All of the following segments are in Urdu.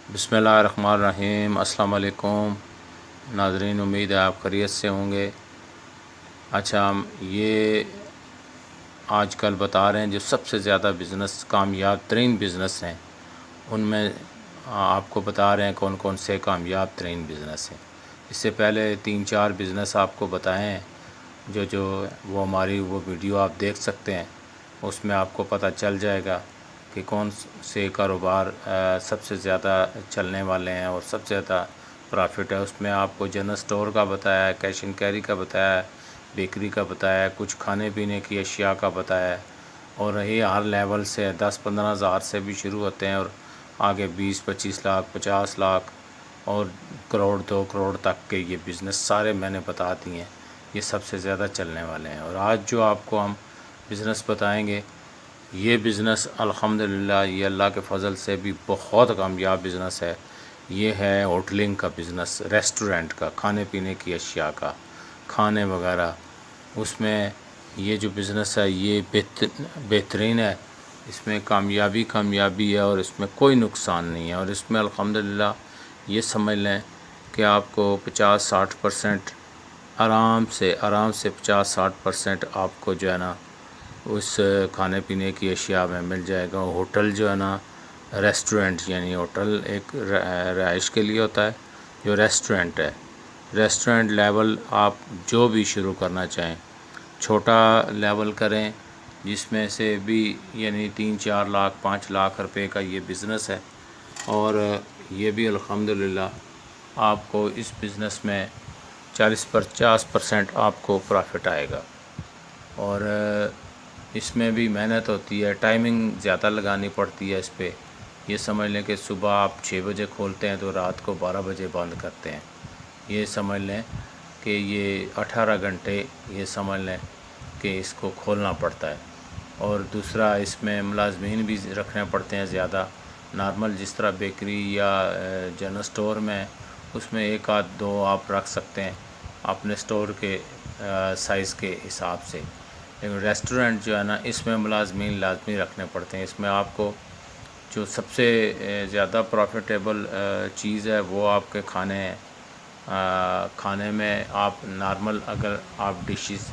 بسم اللہ الرحمن الرحیم۔ السلام علیکم ناظرین، امید ہے آپ خیریت سے ہوں گے۔ اچھا، ہم یہ آج کل بتا رہے ہیں جو سب سے زیادہ بزنس کامیاب ترین بزنس ہیں، ان میں آپ کو بتا رہے ہیں کون کون سے کامیاب ترین بزنس ہیں۔ اس سے پہلے 3-4 بزنس آپ کو بتائے ہیں جو وہ ہماری وہ ویڈیو آپ دیکھ سکتے ہیں، اس میں آپ کو پتہ چل جائے گا کہ کون سے کاروبار سب سے زیادہ چلنے والے ہیں اور سب سے زیادہ پرافٹ ہے۔ اس میں آپ کو جنرل سٹور کا بتایا ہے، کیش اینڈ کیری کا بتایا ہے، بیکری کا بتایا ہے، کچھ کھانے پینے کی اشیاء کا بتایا ہے، اور یہ ہر لیول سے 10-15 ہزار سے بھی شروع ہوتے ہیں اور آگے 20-25 لاکھ 50 لاکھ اور کروڑ 2 کروڑ تک کے یہ بزنس سارے میں نے بتا دیے ہیں، یہ سب سے زیادہ چلنے والے ہیں۔ اور آج جو آپ کو ہم بزنس بتائیں گے، یہ بزنس الحمدللہ یہ اللہ کے فضل سے بھی بہت کامیاب بزنس ہے۔ یہ ہے ہوٹلنگ کا بزنس، ریسٹورنٹ کا، کھانے پینے کی اشیاء کا، کھانے وغیرہ۔ اس میں یہ جو بزنس ہے یہ بہترین ہے، اس میں کامیابی ہے اور اس میں کوئی نقصان نہیں ہے، اور اس میں الحمدللہ یہ سمجھ لیں کہ آپ کو 50-60% آرام سے 50-60% آپ کو جو ہے نا اس کھانے پینے کی اشیاء میں مل جائے گا۔ ہوٹل جو ہے نا، ریسٹورنٹ یعنی ہوٹل ایک رہائش کے لیے ہوتا ہے، جو ریسٹورنٹ ہے، ریسٹورنٹ لیول آپ جو بھی شروع کرنا چاہیں، چھوٹا لیول کریں جس میں سے بھی یعنی 3-4 لاکھ 5 لاکھ روپے کا یہ بزنس ہے، اور یہ بھی الحمدللہ آپ کو اس بزنس میں 40-50% آپ کو پرافٹ آئے گا، اور اس میں بھی محنت ہوتی ہے، ٹائمنگ زیادہ لگانی پڑتی ہے اس پہ۔ یہ سمجھ لیں کہ صبح آپ 6 بجے کھولتے ہیں تو رات کو 12 بجے بند کرتے ہیں، یہ سمجھ لیں کہ یہ 18 گھنٹے یہ سمجھ لیں کہ اس کو کھولنا پڑتا ہے۔ اور دوسرا اس میں ملازمین بھی رکھنے پڑتے ہیں زیادہ، نارمل جس طرح بیکری یا جنرل سٹور میں اس میں 1-2 آپ رکھ سکتے ہیں اپنے سٹور کے سائز کے حساب سے، لیکن ریسٹورنٹ جو ہے نا اس میں ملازمین لازمی رکھنے پڑتے ہیں۔ اس میں آپ کو جو سب سے زیادہ پروفیٹیبل چیز ہے وہ آپ کے کھانے ہیں۔ کھانے میں آپ نارمل اگر آپ ڈشز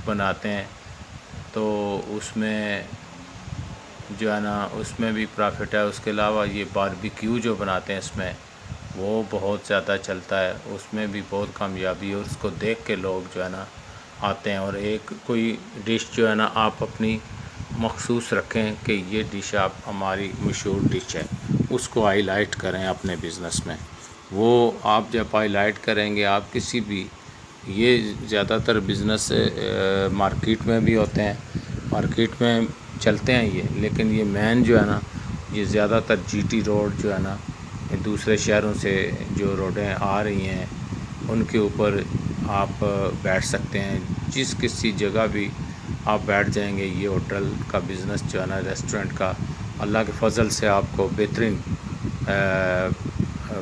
بناتے ہیں تو اس میں جو ہے نا اس میں بھی پرافٹ ہے۔ اس کے علاوہ یہ باربیکیو جو بناتے ہیں اس میں وہ بہت زیادہ چلتا ہے، اس میں بھی بہت کامیابی ہے، اور اس کو دیکھ کے لوگ جو ہے نا آتے ہیں۔ اور ایک کوئی ڈش جو ہے نا آپ اپنی مخصوص رکھیں کہ یہ ڈش آپ ہماری مشہور ڈش ہے، اس کو ہائی لائٹ کریں اپنے بزنس میں۔ وہ آپ جب ہائی لائٹ کریں گے، آپ کسی بھی یہ زیادہ تر بزنس مارکیٹ میں بھی ہوتے ہیں، مارکیٹ میں چلتے ہیں یہ، لیکن یہ مین جو ہے نا یہ زیادہ تر جی ٹی روڈ جو ہے نا، دوسرے شہروں سے جو روڈیں آ رہی ہیں ان کے اوپر آپ بیٹھ سکتے ہیں، جس کسی جگہ بھی آپ بیٹھ جائیں گے۔ یہ ہوٹل کا بزنس جو ہے نا، ریسٹورنٹ کا، اللہ کے فضل سے آپ کو بہترین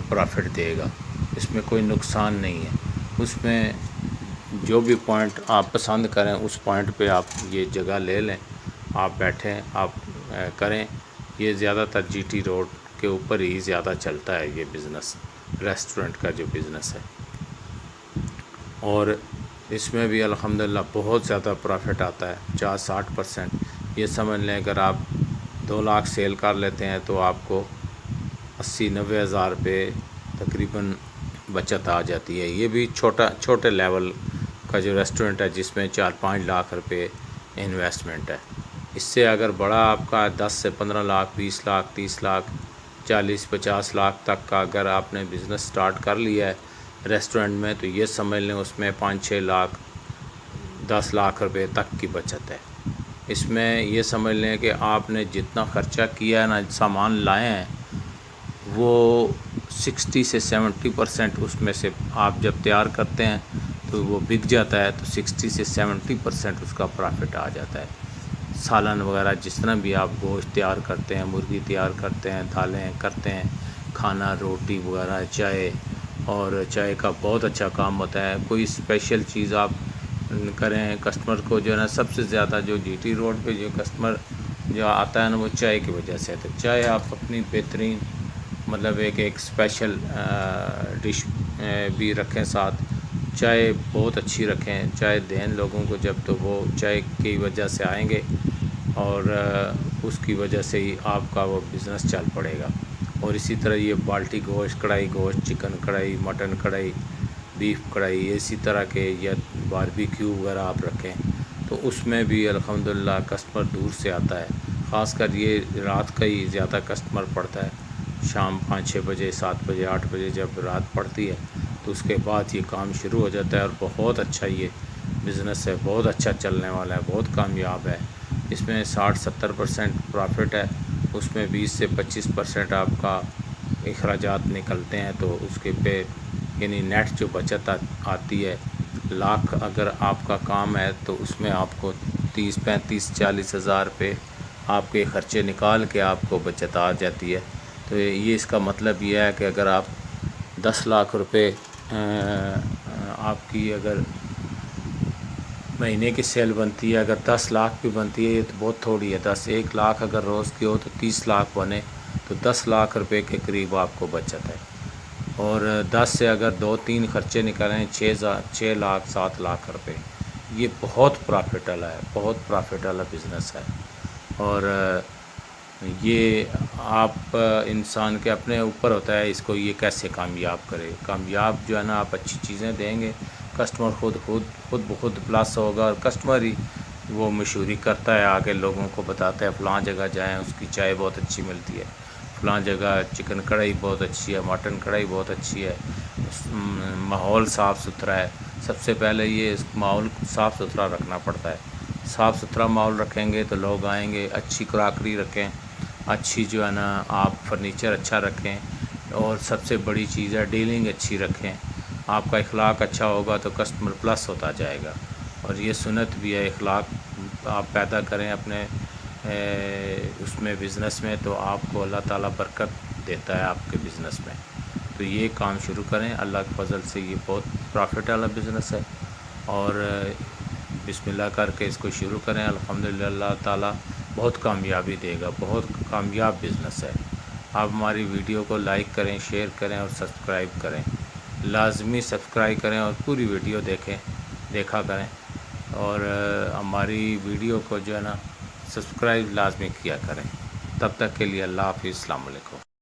پرافٹ دے گا، اس میں کوئی نقصان نہیں ہے۔ اس میں جو بھی پوائنٹ آپ پسند کریں اس پوائنٹ پہ آپ یہ جگہ لے لیں، آپ بیٹھیں، آپ کریں۔ یہ زیادہ تر جی ٹی روڈ کے اوپر ہی زیادہ چلتا ہے یہ بزنس، ریسٹورنٹ کا جو بزنس ہے، اور اس میں بھی الحمدللہ بہت زیادہ پرافٹ آتا ہے، 50-60%۔ یہ سمجھ لیں اگر آپ 2 لاکھ سیل کر لیتے ہیں تو آپ کو 80-90 ہزار روپے تقریباً بچت آ جاتی ہے۔ یہ بھی چھوٹے لیول کا جو ریسٹورنٹ ہے جس میں 4-5 لاکھ روپے انویسٹمنٹ ہے۔ اس سے اگر بڑا آپ کا 10 سے 15 لاکھ 20 لاکھ 30 لاکھ 40-50 لاکھ تک کا اگر آپ نے بزنس سٹارٹ کر لیا ہے ریسٹورنٹ میں، تو یہ سمجھ لیں اس میں 5-6 لاکھ 10 لاکھ روپے تک کی بچت ہے۔ اس میں یہ سمجھ لیں کہ آپ نے جتنا خرچہ کیا ہے نا، سامان لائے ہیں، وہ 60 سے 70% اس میں سے آپ جب تیار کرتے ہیں تو وہ بک جاتا ہے، تو 60 سے 70% اس کا پرافٹ آ جاتا ہے۔ سالن وغیرہ جس طرح بھی آپ گوشت تیار کرتے ہیں، مرغی تیار کرتے ہیں، دالیں کرتے ہیں، کھانا روٹی وغیرہ، چائے، اور چائے کا بہت اچھا کام ہوتا ہے۔ کوئی اسپیشل چیز آپ کریں کسٹمر کو جو ہے نا، سب سے زیادہ جو جی ٹی روڈ پہ جو کسٹمر جو آتا ہے نا وہ چائے کی وجہ سے ہے، تو چائے آپ اپنی بہترین مطلب ایک اسپیشل ڈش بھی رکھیں ساتھ. چائے بہت اچھی رکھیں, چائے دیں لوگوں کو جب تو وہ چائے کی وجہ سے آئیں گے اور اس کی وجہ سے ہی آپ کا وہ بزنس چل پڑے گا. اور اسی طرح یہ بالٹی گوشت, کڑھائی گوشت, چکن کڑھائی, مٹن کڑھائی, بیف کڑھائی, اسی طرح کے یا باربیکیو وغیرہ آپ رکھیں تو اس میں بھی الحمدللہ کسٹمر دور سے آتا ہے. خاص کر یہ رات کا ہی زیادہ کسٹمر پڑتا ہے, شام 5-6 بجے, 7 بجے, 8 بجے جب رات پڑتی ہے تو اس کے بعد یہ کام شروع ہو جاتا ہے. اور بہت اچھا یہ بزنس ہے, بہت اچھا چلنے والا ہے, بہت کامیاب ہے. اس میں 60-70% پرافٹ ہے, اس میں 20 سے 25% آپ کا اخراجات نکلتے ہیں. تو اس کے پہ یعنی نیٹ جو بچت آتی ہے, لاکھ اگر آپ کا کام ہے تو اس میں آپ کو 30-35-40 ہزار پہ آپ کے خرچے نکال کے آپ کو بچت آ جاتی ہے. تو یہ اس کا مطلب یہ ہے کہ اگر آپ 10 لاکھ روپے آپ کی اگر مہینے کی سیل بنتی ہے, اگر 10 لاکھ بھی بنتی ہے یہ تو بہت تھوڑی ہے. 1 لاکھ اگر روز کی ہو تو 30 لاکھ بنے تو 10 لاکھ روپے کے قریب آپ کو بچت ہے. اور 10 سے اگر 2-3 خرچے نکالیں 6 لاکھ 7 لاکھ روپے, یہ بہت پرافٹ والا ہے, بہت پرافٹ والا بزنس ہے. اور یہ آپ انسان کے اپنے اوپر ہوتا ہے اس کو یہ کیسے کامیاب کرے. کامیاب جو ہے نا, آپ اچھی چیزیں دیں گے, کسٹمر خود بخود پلس ہوگا, اور کسٹمر ہی وہ مشہوری کرتا ہے, آگے لوگوں کو بتاتا ہے فلاں جگہ جائیں اس کی چائے بہت اچھی ملتی ہے, فلاں جگہ چکن کڑھائی بہت اچھی ہے, مٹن کڑھائی بہت اچھی ہے. ماحول صاف ستھرا ہے. سب سے پہلے یہ ماحول صاف ستھرا رکھنا پڑتا ہے. صاف ستھرا ماحول رکھیں گے تو لوگ آئیں گے. اچھی کراکری رکھیں, اچھی جو ہے نا آپ فرنیچر اچھا رکھیں, اور سب سے بڑی چیز ہے ڈیلنگ اچھی رکھیں. آپ کا اخلاق اچھا ہوگا تو کسٹمر پلس ہوتا جائے گا. اور یہ سنت بھی ہے, اخلاق آپ پیدا کریں اپنے اس میں بزنس میں تو آپ کو اللہ تعالیٰ برکت دیتا ہے آپ کے بزنس میں. تو یہ کام شروع کریں, اللہ کے فضل سے یہ بہت پرافٹ والا بزنس ہے. اور بسم اللہ کر کے اس کو شروع کریں, الحمدللہ اللہ تعالیٰ بہت کامیابی دے گا. بہت کامیاب بزنس ہے. آپ ہماری ویڈیو کو لائک کریں, شیئر کریں اور سبسکرائب کریں. لازمی سبسکرائب کریں اور پوری ویڈیو دیکھا کریں. اور ہماری ویڈیو کو جو ہے نا سبسکرائب لازمی کیا کریں. تب تک کے لیے اللہ حافظ, السلام علیکم.